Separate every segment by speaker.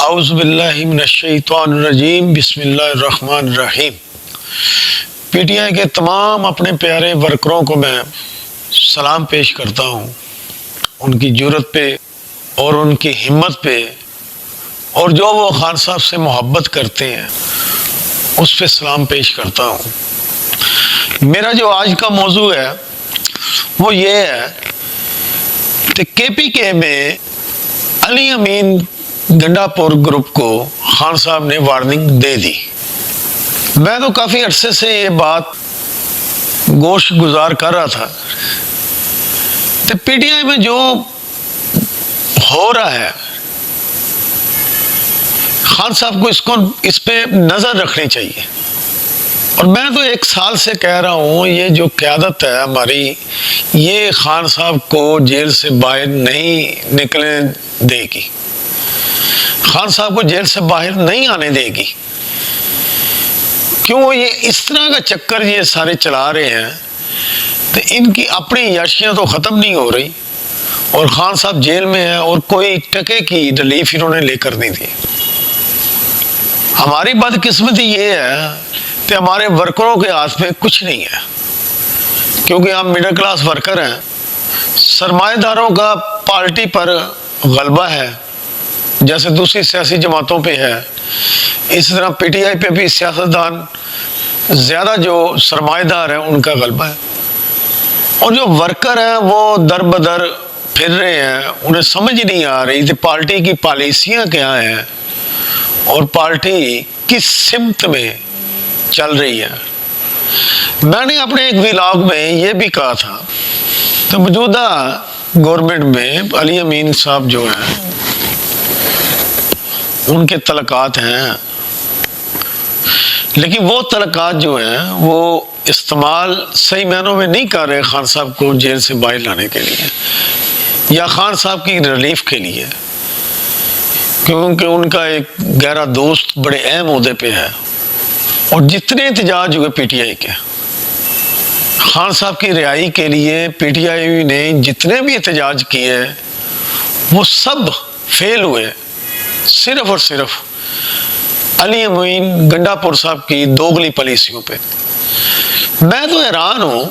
Speaker 1: اعوذ باللہ من الشیطان الرجیم بسم اللہ الرحمن الرحیم۔ پی ٹی آئی کے تمام اپنے پیارے ورکروں کو میں سلام پیش کرتا ہوں، ان کی جرأت پہ اور ان کی ہمت پہ، اور جو وہ خان صاحب سے محبت کرتے ہیں اس پہ سلام پیش کرتا ہوں۔ میرا جو آج کا موضوع ہے وہ یہ ہے کہ کے پی کے میں علی امین گنڈا پور گروپ کو خان صاحب نے وارننگ دے دی۔ میں تو کافی عرصے سے یہ بات گوش گزار کر رہا تھا کہ پی ٹی آئی میں جو ہو رہا ہے خان صاحب کو اس پہ نظر رکھنی چاہیے۔ اور میں تو ایک سال سے کہہ رہا ہوں یہ جو قیادت ہے ہماری، یہ خان صاحب کو جیل سے باہر نہیں نکلنے دے گی، خان صاحب کو جیل سے باہر نہیں آنے دے گی۔ کیوں یہ اس طرح کا چکر یہ سارے چلا رہے ہیں تو ان کی اپنی یاشیاں تو ختم نہیں ہو رہی، اور خان صاحب جیل میں ہیں اور کوئی ٹکے کی ریلیف انہوں نے لے کر نہیں دی۔ ہماری بدقسمتی یہ ہے کہ ہمارے ورکروں کے ہاتھ میں کچھ نہیں ہے، کیونکہ ہم مڈل کلاس ورکر ہیں۔ سرمایہ داروں کا پارٹی پر غلبہ ہے، جیسے دوسری سیاسی جماعتوں پہ ہے، اس طرح پی ٹی آئی پہ بھی سیاستدان زیادہ جو سرمایہ دار ہیں ان کا غلبہ ہے، اور جو ورکر ہیں وہ در بدر پھر رہے ہیں، انہیں سمجھ نہیں آ رہی کہ پارٹی کی پالیسیاں کیا ہیں اور پارٹی کس سمت میں چل رہی ہے۔ میں نے اپنے ایک ولاگ میں یہ بھی کہا تھا کہ موجودہ گورنمنٹ میں علی امین صاحب جو ہیں ان کے تعلقات ہیں، لیکن وہ تعلقات جو ہیں وہ استعمال صحیح معنوں میں نہیں کر رہے خان صاحب کو جیل سے باہر لانے کے لیے یا خان صاحب کی ریلیف کے لیے، کیونکہ ان کا ایک گہرا دوست بڑے اہم عہدے پہ ہے۔ اور جتنے احتجاج ہوئے پی ٹی آئی کے خان صاحب کی رہائی کے لیے، پی ٹی آئی نے جتنے بھی احتجاج کیے وہ سب فیل ہوئے، صرف اور صرف علی امین گنڈا پور صاحب کی دوگلی پالیسیوں پہ۔ میں تو حیران ہوں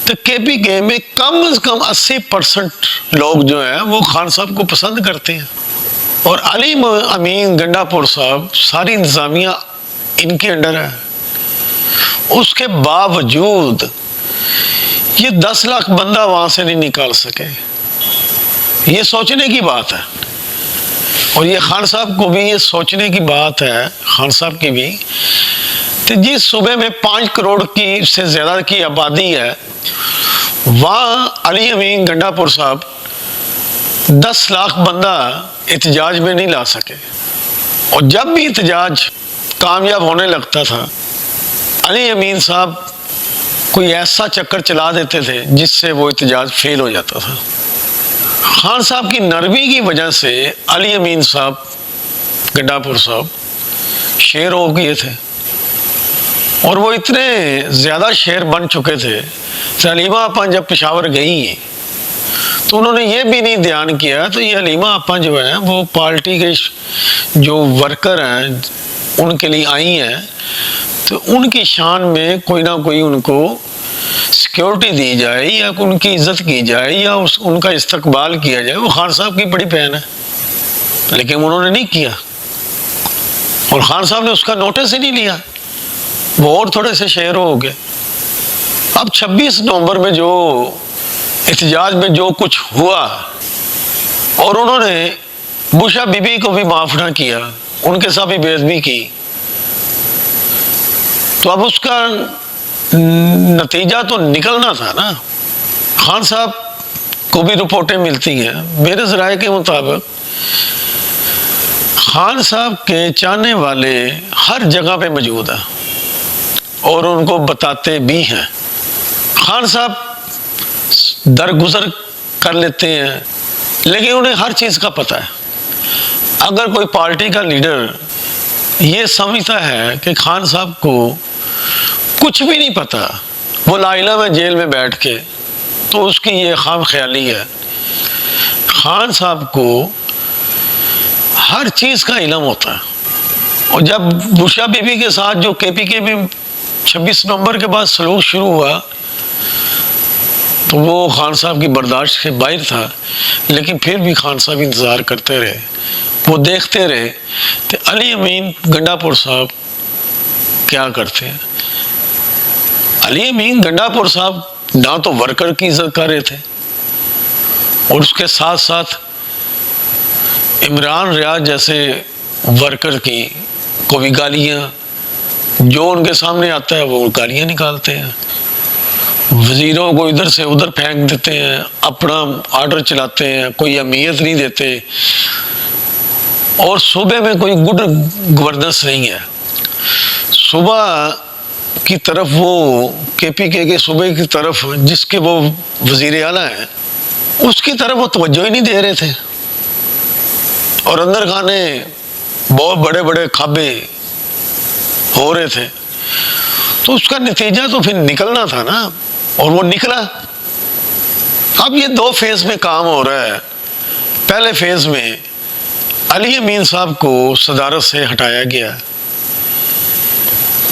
Speaker 1: کہ کے پی کے میں کم از کم 80% لوگ جو ہیں وہ خان صاحب کو پسند کرتے ہیں، اور علی امین گنڈا پور صاحب ساری انتظامیہ ان کے انڈر ہے۔ اس کے باوجود یہ 10 لاکھ بندہ وہاں سے نہیں نکال سکے، یہ سوچنے کی بات ہے۔ اور یہ خان صاحب کو بھی یہ سوچنے کی بات ہے، خان صاحب کی بھی، کہ جس صوبے میں 5 کروڑ کی سے زیادہ کی آبادی ہے وہاں علی امین گنڈا پور صاحب 10 لاکھ بندہ احتجاج میں نہیں لا سکے، اور جب بھی احتجاج کامیاب ہونے لگتا تھا علی امین صاحب کوئی ایسا چکر چلا دیتے تھے جس سے وہ احتجاج فیل ہو جاتا تھا۔ خان صاحب کی نرمی کی وجہ سے علی امین صاحب گنڈا پور صاحب شیر ہو گئے تھے، اور وہ اتنے زیادہ شیر بن چکے تھے کہ حلیمہ آپا جب پشاور گئی تو انہوں نے یہ بھی نہیں دھیان کیا تو یہ حلیمہ آپا جو ہیں وہ پارٹی کے جو ورکر ہیں ان کے لیے آئی ہیں، تو ان کی شان میں کوئی نہ کوئی ان کو سیکیورٹی دی جائے یا ان کی عزت کی جائے یا ان کا استقبال کیا جائے۔ وہ خان صاحب کی بڑی بہن ہے، لیکن انہوں نے نہیں کیا، اور خان صاحب نے اس کا نوٹس ہی نہیں لیا، وہ اور تھوڑے سے شیر ہو گئے۔ اب 26 نومبر میں جو احتجاج میں جو کچھ ہوا، اور انہوں نے بوشا بی بی کو بھی معاف نہ کیا، ان کے ساتھ بھی بے ادبی کی، تو اب اس کا نتیجہ تو نکلنا تھا نا۔ خان صاحب کو بھی رپورٹیں ملتی ہیں، میرے ذرائع کے مطابق خان صاحب کے چاہنے والے ہر جگہ پہ موجود ہیں اور ان کو بتاتے بھی ہیں۔ خان صاحب درگزر کر لیتے ہیں، لیکن انہیں ہر چیز کا پتہ ہے۔ اگر کوئی پارٹی کا لیڈر یہ سمجھتا ہے کہ خان صاحب کو کچھ بھی نہیں پتا، وہ لا علم ہے جیل میں بیٹھ کے، تو اس کی یہ خام خیالی ہے۔ خان صاحب کو ہر چیز کا علم ہوتا ہے. اور جب بشرا بی بی کے ساتھ جو کے پی کے میں 26 نومبر کے بعد سلوک شروع ہوا تو وہ خان صاحب کی برداشت سے باہر تھا، لیکن پھر بھی خان صاحب انتظار کرتے رہے، وہ دیکھتے رہے کہ علی امین گنڈا پور صاحب کیا کرتے ہیں. علی امین گنڈا پور صاحب نہ تو ورکر کی عزت کر رہے تھے، اور اس کے ساتھ ساتھ عمران ریاض جیسے ورکر کی کو بھی گالیاں، جو ان کے سامنے آتا ہے وہ گالیاں نکالتے ہیں، وزیروں کو ادھر سے ادھر پھینک دیتے ہیں، اپنا آرڈر چلاتے ہیں، کوئی اہمیت نہیں دیتے، اور صوبے میں کوئی گڈ گورننس نہیں ہے. صوبہ کی طرف وہ کے پی کے صوبے کی طرف جس کے وہ وزیر اعلیٰ ہیں اس کی طرف وہ توجہ ہی نہیں دے رہے تھے، اور اندر خانے بہت بڑے بڑے کھابے ہو رہے تھے. تو اس کا نتیجہ تو پھر نکلنا تھا نا، اور وہ نکلا. اب یہ 2 فیز میں کام ہو رہا ہے. پہلے فیز میں علی امین صاحب کو صدارت سے ہٹایا گیا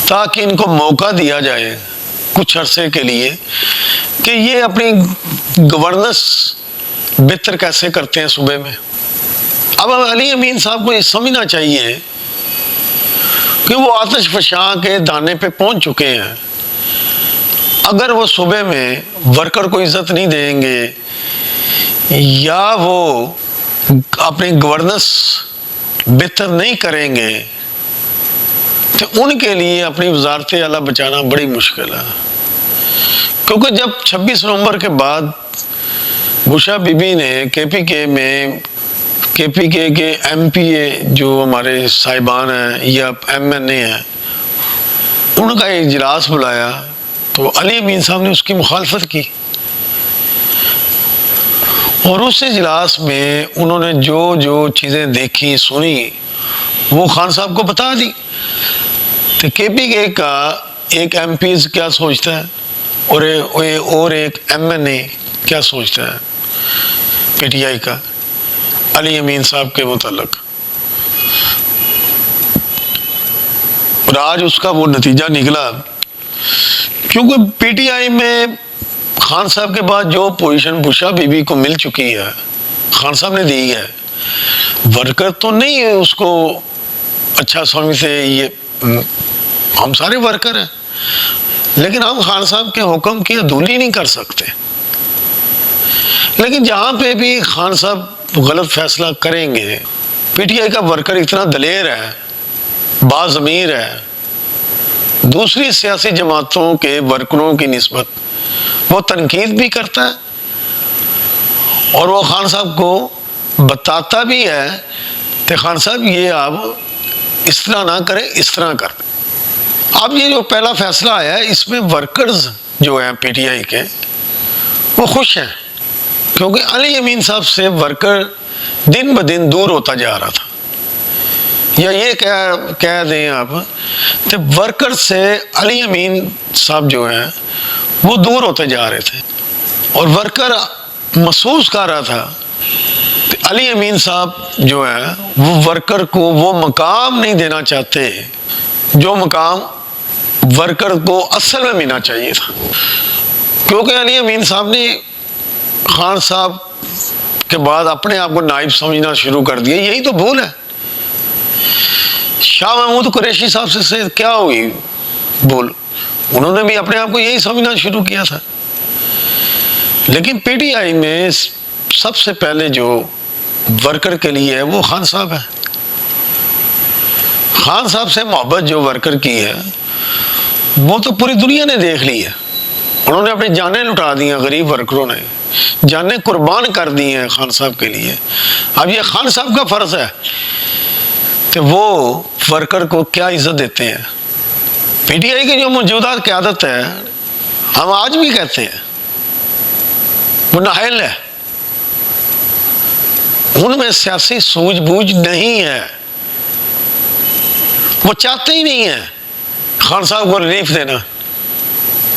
Speaker 1: تاکہ ان کو موقع دیا جائے کچھ عرصے کے لیے کہ یہ اپنی گورننس بہتر کیسے کرتے ہیں صوبے میں. اب علی امین صاحب کو یہ سمجھنا چاہیے کہ وہ آتش فشاں کے دانے پہ پہنچ چکے ہیں. اگر وہ صوبے میں ورکر کو عزت نہیں دیں گے یا وہ اپنی گورننس بہتر نہیں کریں گے تو ان کے لیے اپنی وزارت اعلیٰ بچانا بڑی مشکل ہے. کیونکہ جب 26 نومبر کے بعد بشرا بی بی نے کے پی کے ایم پی اے جو ہمارے صاحبان ہیں یا ایم این اے ہیں ان کا اجلاس بلایا تو علی امین صاحب نے اس کی مخالفت کی، اور اس اجلاس میں انہوں نے جو چیزیں دیکھی سنی وہ خان صاحب کو بتا دی. تو کے پی کے کا ایک ایم پی کیا سوچتا ہے اور ایک ایم این اے کیا سوچتا ہے پی ٹی آئی کا علی امین صاحب کے متعلق. اور آج اس کا وہ نتیجہ نکلا، کیونکہ پی ٹی آئی میں خان صاحب کے بعد جو پوزیشن بشرا بی بی کو مل چکی ہے خان صاحب نے دی ہے، ورکر تو نہیں ہے اس کو اچھا سمجھتے، یہ ہم سارے ورکر ہیں، لیکن ہم خان صاحب کے حکم کی عدولی نہیں کر سکتے. لیکن جہاں پہ بھی خان صاحب غلط فیصلہ کریں گے، پی ٹی آئی کا ورکر اتنا دلیر ہے، باضمیر ہے، دوسری سیاسی جماعتوں کے ورکروں کی نسبت وہ تنقید بھی کرتا ہے اور وہ خان صاحب کو بتاتا بھی ہے کہ خان صاحب یہ آپ اس طرح نہ کریں، اس طرح کریں. اب یہ جو پہلا فیصلہ آیا ہے اس میں ورکرز جو ہیں پی ٹی آئی کے وہ خوش ہیں، کیونکہ علی امین صاحب سے ورکر دن بدن دور ہوتا جا رہا تھا. یا یہ کہہ دیں آپ کہ ورکر سے علی امین صاحب جو ہیں وہ دور ہوتے جا رہے تھے، اور ورکر محسوس کر رہا تھا کہ علی امین صاحب جو ہے وہ ورکر کو وہ مقام نہیں دینا چاہتے جو مقام ورکر کو اصل میں ملنا چاہیے تھا. کیونکہ علی امین صاحب نے خان صاحب کے بعد اپنے آپ کو نائب سمجھنا شروع کر دیا. یہی تو بھول ہے. شاہ محمود قریشی صاحب سے کیا ہوئی بھول؟ انہوں نے بھی اپنے آپ کو یہی سمجھنا شروع کیا تھا. لیکن پی ٹی آئی میں سب سے پہلے جو ورکر کے لیے ہے وہ خان صاحب ہے. خان صاحب سے محبت جو ورکر کی ہے وہ تو پوری دنیا نے دیکھ لی ہے. انہوں نے اپنی جانیں لٹا دی ہیں، غریب ورکروں نے جانیں قربان کر دی ہیں خان صاحب کے لیے. اب یہ خان صاحب کا فرض ہے کہ وہ ورکر کو کیا عزت دیتے ہیں. پی ٹی آئی کی جو موجودہ قیادت ہے، ہم آج بھی کہتے ہیں وہ نااہل ہے، ان میں سیاسی سوجھ بوجھ نہیں ہے، وہ چاہتے ہی نہیں ہیں خان صاحب کو ریلیف دینا.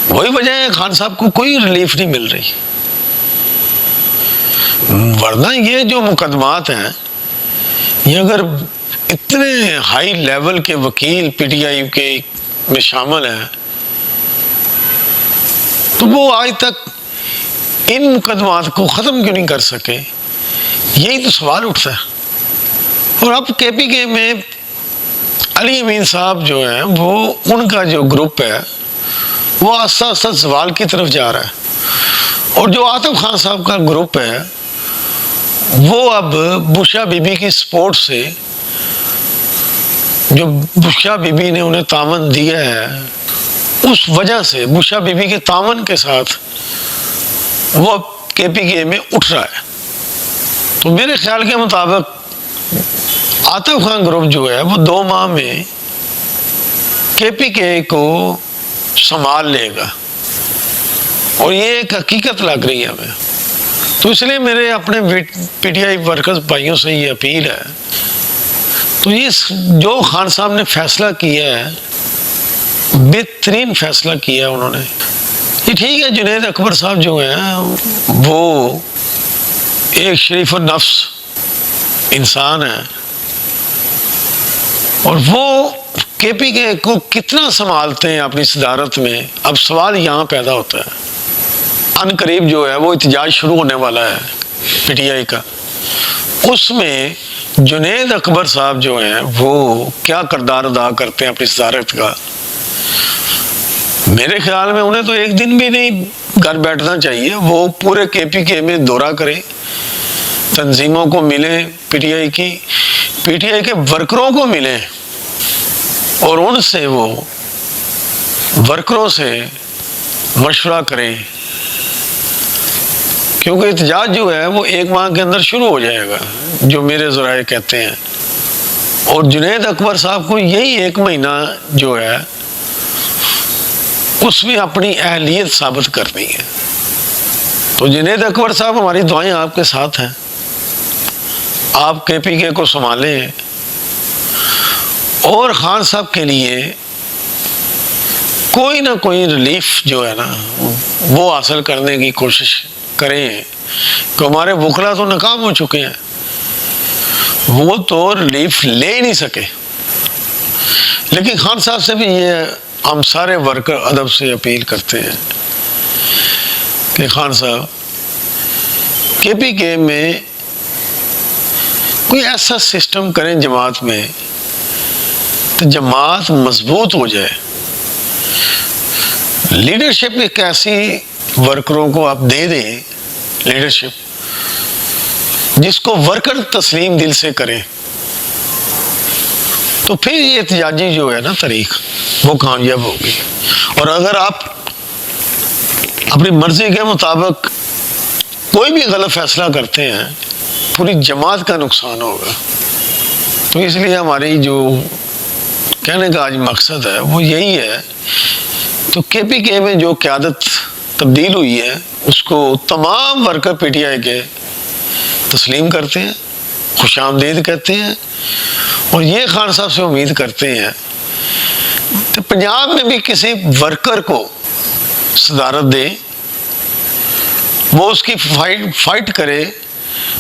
Speaker 1: وہی وجہ ہے خان صاحب کو کوئی ریلیف نہیں مل رہی. ورنہ یہ جو مقدمات ہیں یہ اگر اتنے ہائی لیول کے وکیل پی ٹی آئی کے میں شامل ہیں تو وہ آج تک ان مقدمات کو ختم کیوں نہیں کر سکے؟ یہی تو سوال اٹھتا ہے۔ اور اب کے پی کے میں علی امین صاحب جو ہیں وہ ان کا جو گروپ ہے وہ آہستہ آہستہ زوال کی طرف جا رہا ہے، اور جو عاطف خان صاحب کا گروپ ہے وہ اب بشرا بی بی کی سپورٹ سے، جو بشرا بی بی نے انہیں تعاون دیا ہے اس وجہ سے بشرا بی بی کے تعاون کے ساتھ وہ اب کے پی کے میں اٹھ رہا ہے۔ تو میرے خیال کے مطابق عاطف خان گروپ جو ہے وہ 2 ماہ میں کے پی کے کو سنبھال لے گا، اور یہ ایک حقیقت لگ رہی ہے ہمیں۔ تو اس لیے میرے اپنے پی ٹی آئی ورکرز بھائیوں سے یہ اپیل ہے، تو یہ جو خان صاحب نے فیصلہ کیا ہے بہترین فیصلہ کیا ہے انہوں نے۔ یہ ٹھیک ہے، جنید اکبر صاحب جو ہیں وہ ایک شریف النفس انسان ہے، اور وہ کے پی کے کو کتنا سنبھالتے ہیں اپنی صدارت میں، اب سوال یہاں پیدا ہوتا ہے۔ ان قریب جو ہے وہ احتجاج شروع ہونے والا ہے پی ٹی آئی کا، اس میں جنید اکبر صاحب جو ہیں وہ کیا کردار ادا کرتے ہیں اپنی صدارت کا؟ میرے خیال میں انہیں تو ایک دن بھی نہیں گھر بیٹھنا چاہیے، وہ پورے کے پی کے میں دورہ کرے، تنظیموں کو ملیں، پی ٹی آئی کے ورکروں کو ملیں، اور ان سے وہ ورکروں سے مشورہ کریں، کیونکہ احتجاج جو ہے وہ 1 ماہ کے اندر شروع ہو جائے گا جو میرے ذرائع کہتے ہیں، اور جنید اکبر صاحب کو یہی 1 مہینہ جو ہے اس میں اپنی اہلیت ثابت کرنی ہے۔ تو جنید اکبر صاحب، ہماری دعائیں آپ کے ساتھ ہیں، آپ کے پی کے کو سنبھالیں، اور خان صاحب کے لیے کوئی نہ کوئی ریلیف جو ہے نا وہ حاصل کرنے کی کوشش کریں، کہ ہمارے وکلا تو ناکام ہو چکے ہیں، وہ تو ریلیف لے ہی نہیں سکے۔ لیکن خان صاحب سے بھی یہ ہم سارے ورکر ادب سے اپیل کرتے ہیں کہ خان صاحب کے پی کے میں کوئی ایسا سسٹم کریں جماعت میں تو جماعت مضبوط ہو جائے۔ لیڈرشپ ایک ایسی ورکروں کو آپ دے دیں، لیڈرشپ جس کو ورکر تسلیم دل سے کریں، تو پھر یہ احتجاجی جو ہے نا طریق وہ کامیاب ہوگی۔ اور اگر آپ اپنی مرضی کے مطابق کوئی بھی غلط فیصلہ کرتے ہیں، پوری جماعت کا نقصان ہوگا۔ تو اس لیے ہماری جو کہنے کا آج مقصد ہے وہ یہی ہے، تو کے پی کے میں جو قیادت تبدیل ہوئی ہے اس کو تمام ورکر پی ٹی آئی کے تسلیم کرتے ہیں، خوش آمدید کہتے ہیں، اور یہ خان صاحب سے امید کرتے ہیں کہ پنجاب میں بھی کسی ورکر کو صدارت دے، وہ اس کی فائٹ کرے،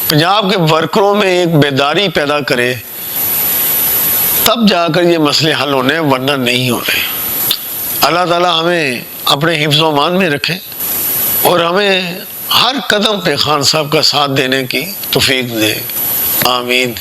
Speaker 1: پنجاب کے ورکروں میں ایک بیداری پیدا کرے، تب جا کر یہ مسئلے حل ہونے، ورنہ نہیں ہونے۔ اللہ تعالیٰ ہمیں اپنے حفظ و امان میں رکھے، اور ہمیں ہر قدم پہ خان صاحب کا ساتھ دینے کی توفیق دے۔ آمین۔